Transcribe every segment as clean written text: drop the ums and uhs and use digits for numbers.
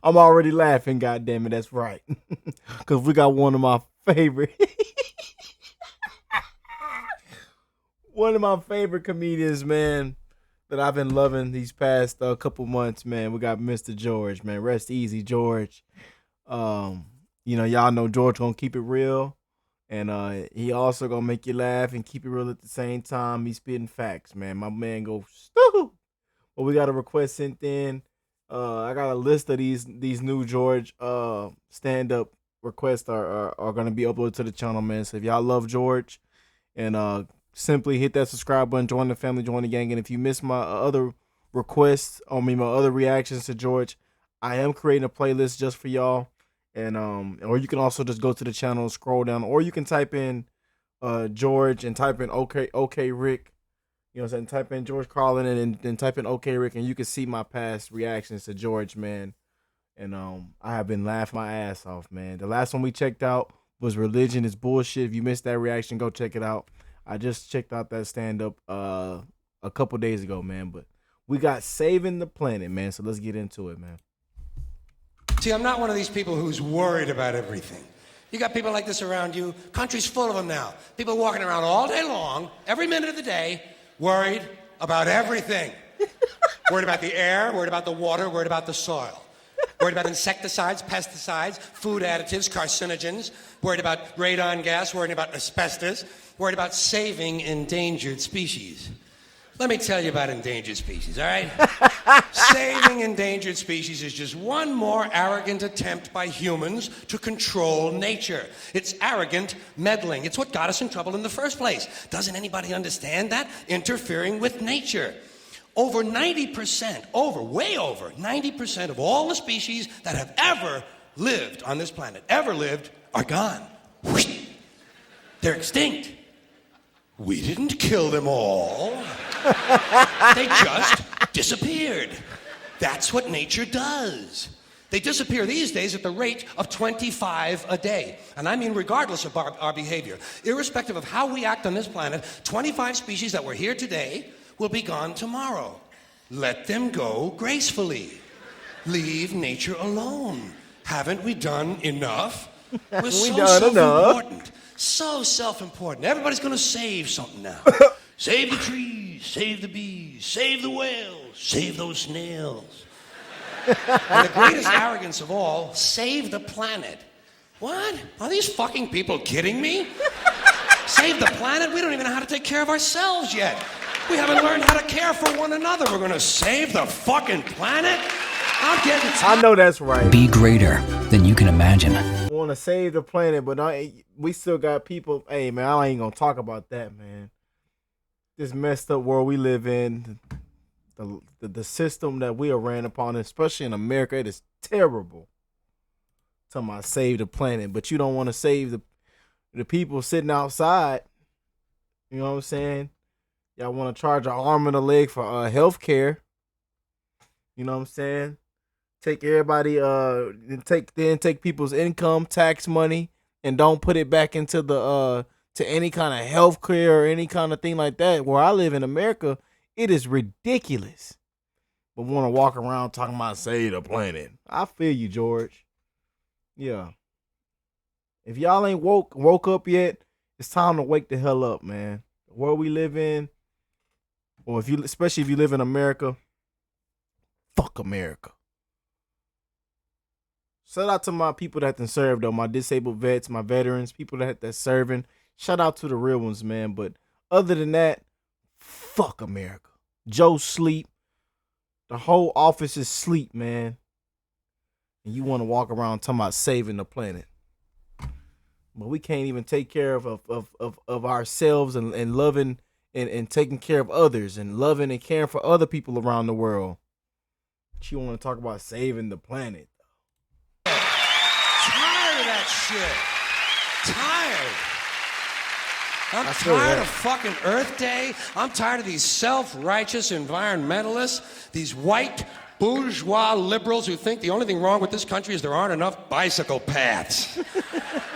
I'm already laughing, goddammit, that's right. Cause we got one of my favorite one of my favorite comedians, man, that I've been loving these past couple months, man. We got Mr. George, man. Rest easy, George. Um, y'all know George gonna keep it real. And he also gonna make you laugh and keep it real at the same time. He's spitting facts, man. My man go stupid. Well, we got a request sent in. I got a list of these new George stand up requests are gonna be uploaded to the channel, man. So if y'all love George, and simply hit that subscribe button, join the family, join the gang. And if you missed my other requests, my other reactions to George, I am creating a playlist just for y'all. And or you can also just go to the channel, scroll down, or you can type in George and type in OkayRickk. You know what I'm saying? Type in George Carlin and then type in OkayRickk, and you can see my past reactions to George, man. And I have been laughing my ass off, man. The last one we checked out was Religion is Bullshit. If you missed that reaction, go check it out. I just checked out that stand-up a couple days ago, man. But we got Saving the Planet, man. So let's get into it, man. See, I'm not one of these people who's worried about everything. You got people like this around you. Country's full of them now. People walking around all day long, every minute of the day, worried about everything. Worried about the air, worried about the water, worried about the soil. Worried about insecticides, pesticides, food additives, carcinogens. Worried about radon gas, worried about asbestos. Worried about saving endangered species. Let me tell you about endangered species, all right? Saving endangered species is just one more arrogant attempt by humans to control nature. It's arrogant meddling. It's what got us in trouble in the first place. Doesn't anybody understand that? Interfering with nature. Over 90%, way over 90% of all the species that have ever lived on this planet, are gone. They're extinct. We didn't kill them all. They just disappeared. That's what nature does. They disappear these days at the rate of 25 a day. And I mean regardless of our behavior. Irrespective of how we act on this planet, 25 species that were here today will be gone tomorrow. Let them go gracefully. Leave nature alone. Haven't we done enough? We're so self-important. So self-important. Everybody's going to save something now. Save the trees, save the bees, save the whales, save those snails. And the greatest arrogance of all, save the planet. What? Are these fucking people kidding me? Save the planet? We don't even know how to take care of ourselves yet. We haven't learned how to care for one another. We're going to save the fucking planet? I'm getting tired. I know that's right. Be greater than you can imagine. Want to save the planet, but we still got people. Hey, man, I ain't going to talk about that, man. This messed up world we live in, the system that we are ran upon, especially in America, it is terrible. Talking about save the planet, but you don't want to save the people sitting outside. You know what I'm saying? Y'all want to charge an arm and a leg for health care. You know what I'm saying? Take everybody, take people's income, tax money, and don't put it back into the to any kind of health care or any kind of thing like that. Where I live in America, it is ridiculous. But want to walk around talking about save the planet. I feel you, George. Yeah. If y'all ain't woke up yet, it's time to wake the hell up, man. The world we live in, or especially if you live in America, fuck America. Shout out to my people that served, though, my disabled vets, my veterans, people that's serving. Shout out to the real ones, man. But other than that, fuck America. Joe sleep. The whole office is sleep, man. And you want to walk around talking about saving the planet. But we can't even take care of ourselves and loving and taking care of others and loving and caring for other people around the world. But you want to talk about saving the planet. Tired of that shit. Tired. I'm tired of fucking Earth Day. I'm tired of these self-righteous environmentalists, these white bourgeois liberals who think the only thing wrong with this country is there aren't enough bicycle paths.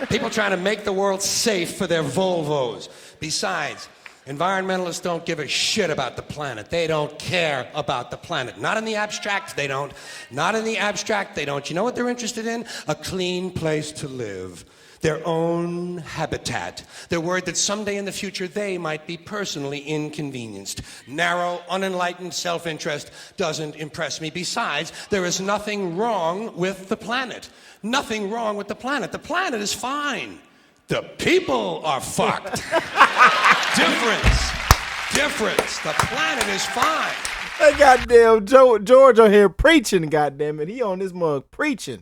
People trying to make the world safe for their Volvos. Besides, Environmentalists don't give a shit about the planet. They don't care about the planet. Not in the abstract, they don't. Not in the abstract, they don't. You know what they're interested in? A clean place to live. Their own habitat. They're worried that someday in the future they might be personally inconvenienced. Narrow, unenlightened self-interest doesn't impress me. Besides, there is nothing wrong with the planet. Nothing wrong with the planet. The planet is fine. The people are fucked. Difference. The planet is fine. That goddamn George on here preaching, goddamn it. He on this mug preaching.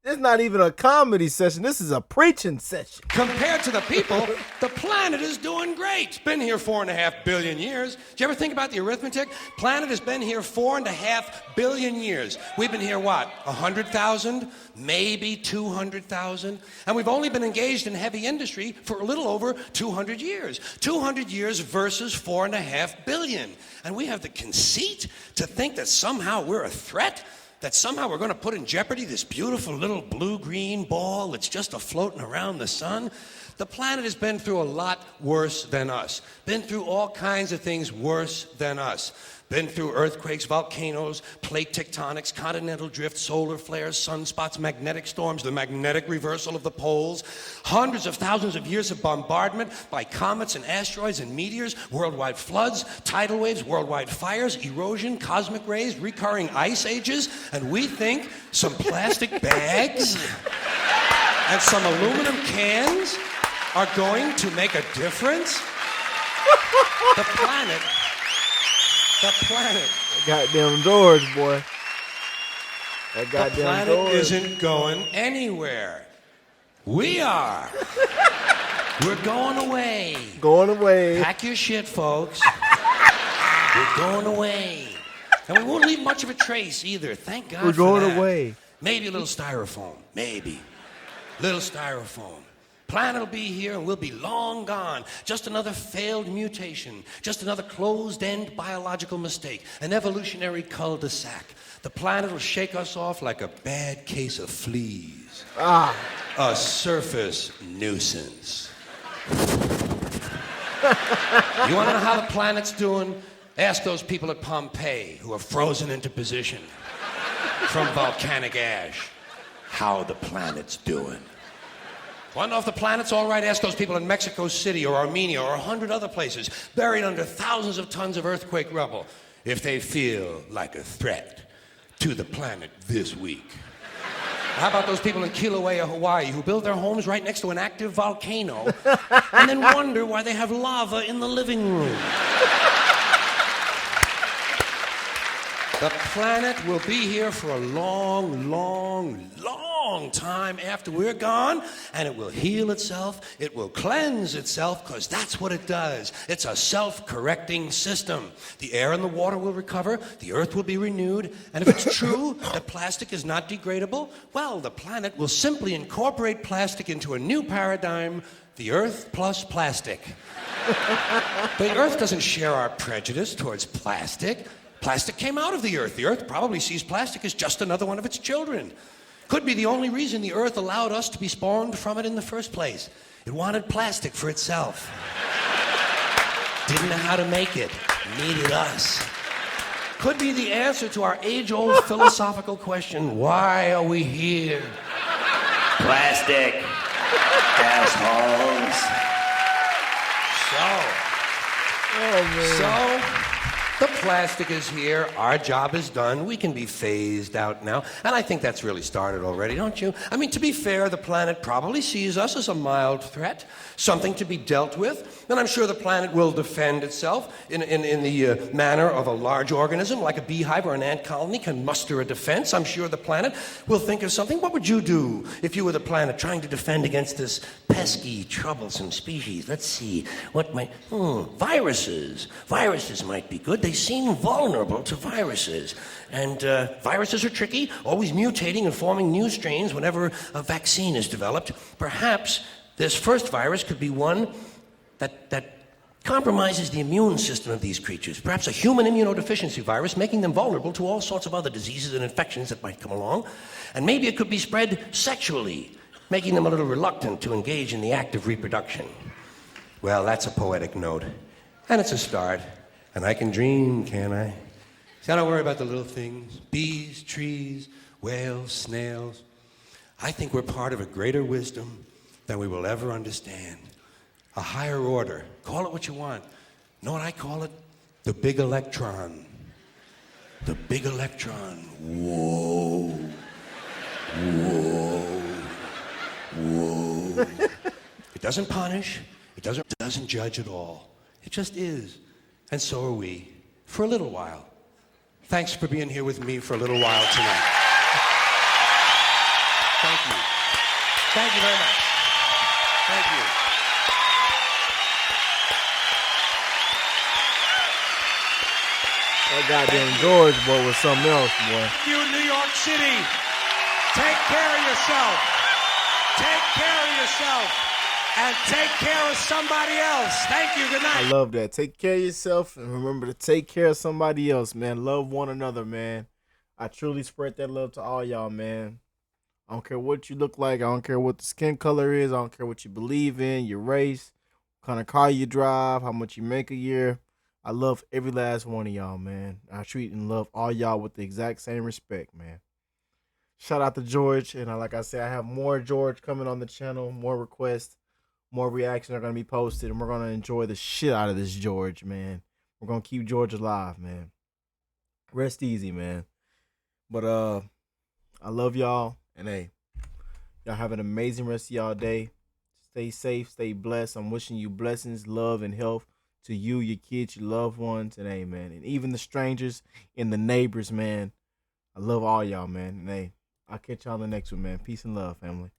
It's not even a comedy session. This is a preaching session. Compared to the people, the planet is doing great. It's been here 4.5 billion years. Did you ever think about the arithmetic? Planet has been here 4.5 billion years. We've been here, what, 100,000? Maybe 200,000? And we've only been engaged in heavy industry for a little over 200 years. 200 years versus 4.5 billion. And we have the conceit to think that somehow we're a threat? That somehow we're going to put in jeopardy this beautiful little blue-green ball that's just a-floating around the sun? The planet has been through a lot worse than us. Been through all kinds of things worse than us. Been through earthquakes, volcanoes, plate tectonics, continental drift, solar flares, sunspots, magnetic storms, the magnetic reversal of the poles, hundreds of thousands of years of bombardment by comets and asteroids and meteors, worldwide floods, tidal waves, worldwide fires, erosion, cosmic rays, recurring ice ages, and we think some plastic bags and some aluminum cans are going to make a difference? The planet. Goddamn George, boy. That goddamn the planet George isn't going anywhere. We are. We're going away. Going away. Pack your shit, folks. We're going away. And we won't leave much of a trace either. Thank God We're for going that. away. Maybe a little styrofoam. Maybe. Little styrofoam. Planet will be here and we'll be long gone. Just another failed mutation. Just another closed-end biological mistake. An evolutionary cul-de-sac. The planet will shake us off like a bad case of fleas. A surface nuisance. You want to know how the planet's doing? Ask those people at Pompeii who are frozen into position from volcanic ash how the planet's doing. Want to know if the planet's all right? Ask those people in Mexico City or Armenia or 100 other places buried under thousands of tons of earthquake rubble if they feel like a threat to the planet this week. How about those people in Kilauea, Hawaii, who build their homes right next to an active volcano and then wonder why they have lava in the living room? The planet will be here for a long, long, long time after we're gone, and it will heal itself, it will cleanse itself, because that's what it does. It's a self-correcting system. The air and the water will recover, the earth will be renewed, and if it's true that plastic is not degradable, well, the planet will simply incorporate plastic into a new paradigm, the earth plus plastic. The earth doesn't share our prejudice towards plastic. Plastic came out of the earth. The earth probably sees plastic as just another one of its children. Could be the only reason the earth allowed us to be spawned from it in the first place. It wanted plastic for itself. Didn't know how to make it. Needed us. Could be the answer to our age-old philosophical question, why are we here? Plastic. Assholes. So, the plastic is here, our job is done, we can be phased out now, and I think that's really started already, don't you? I mean, to be fair, the planet probably sees us as a mild threat, something to be dealt with, and I'm sure the planet will defend itself in the manner of a large organism, like a beehive or an ant colony can muster a defense. I'm sure the planet will think of something. What would you do if you were the planet trying to defend against this pesky, troublesome species? Let's see, what might... Viruses. Viruses might be good. They seem vulnerable to viruses. And viruses are tricky, always mutating and forming new strains whenever a vaccine is developed. Perhaps this first virus could be one that compromises the immune system of these creatures. Perhaps a human immunodeficiency virus, making them vulnerable to all sorts of other diseases and infections that might come along. And maybe it could be spread sexually, making them a little reluctant to engage in the act of reproduction. Well, that's a poetic note. And it's a start. And I can dream, can't I? See, I don't worry about the little things. Bees, trees, whales, snails. I think we're part of a greater wisdom than we will ever understand. A higher order. Call it what you want. Know what I call it? The big electron. The big electron. Whoa. Whoa. Whoa. It doesn't punish. It doesn't judge at all. It just is. And so are we. For a little while. Thanks for being here with me for a little while tonight. Thank you. Thank you very much. Thank you. That goddamn George boy was something else, boy. You, New York City. Take care of yourself. Take care of yourself. And take care of somebody else. Thank you. Good night. I love that. Take care of yourself and remember to take care of somebody else, man. Love one another, man. I truly spread that love to all y'all, man. I don't care what you look like. I don't care what the skin color is. I don't care what you believe in, your race, what kind of car you drive, how much you make a year. I love every last one of y'all, man. I treat and love all y'all with the exact same respect, man. Shout out to George. And like I said, I have more George coming on the channel, more requests, more reactions are going to be posted, and we're going to enjoy the shit out of this George, man. We're going to keep George alive, man. Rest easy, man. But I love y'all. And hey, y'all have an amazing rest of y'all day. Stay safe, stay blessed. I'm wishing you blessings, love, and health to you, your kids, your loved ones, and hey, man, and even the strangers and the neighbors, man. I love all y'all, man. And hey, I'll catch y'all in the next one, man. Peace and love, family.